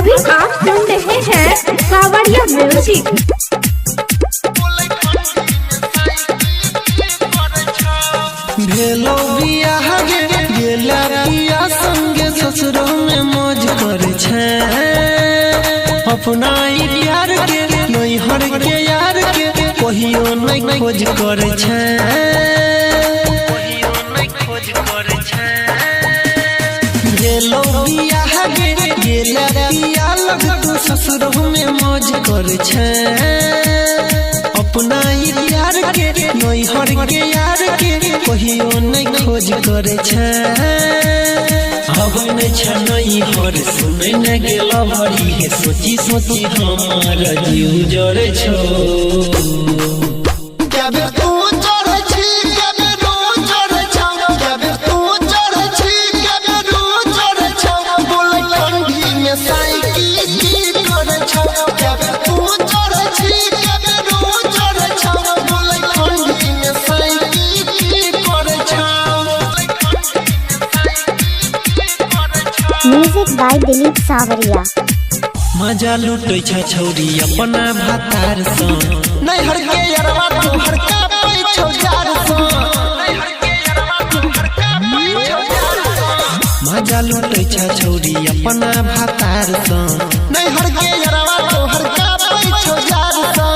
अभी आप सुन रहे हैं कावड़िया म्यूजिक। भेलो बियाह गेला पिया संगे ससुरो में मौज करे छे। अपना यार के नैहर के यार के कहियो नहीं खोज करे छे। भेलो बियाह गेला पिया लग तू ससुरो में मौज करे छे। अपना यार के नैहर के यार के कहियो नहीं खोज करे छे। अब नहीं हर सुने न गेला भरी है सोची सोची हमारा जीव जरे छो। म्यूजिक बाय दिलीप सावरिया। मजा लुटै छ छौरी अपना भातार सँ नैहर के यारवा तोहर का पैछौ जार सँ। मजा लुटै छ छौरी अपना भातार सँ नैहर के यारवा तोहर का पैछौ जार सँ।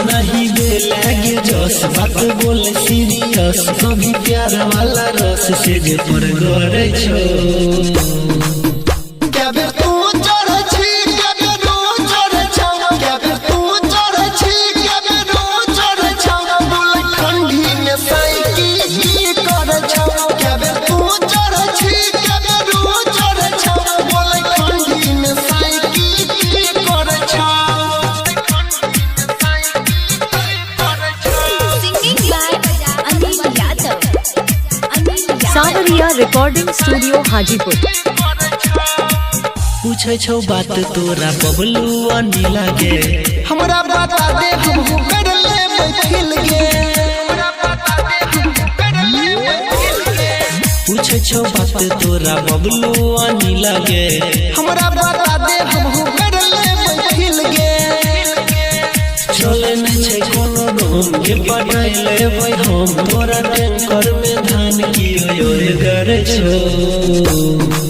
नहीं दे लागे जस बात बोल सीरियस कभी प्यार वाला रस से जे पर गरे छो। सावरिया रिकॉर्डिंग स्टूडियो हाजीपुर। पूछे छौ बात तोरा बबलू आनी लागे हमरा बता दे हम कर ले बैठिल गे। पूछे छौ बात तोरा बबलू आनी लागे हमरा बता दे हम कर ले बैठिल गे। चले न छै कोनो गम के पटाई लेबै हम तोरा टैंकर में धान की ओए करे छो।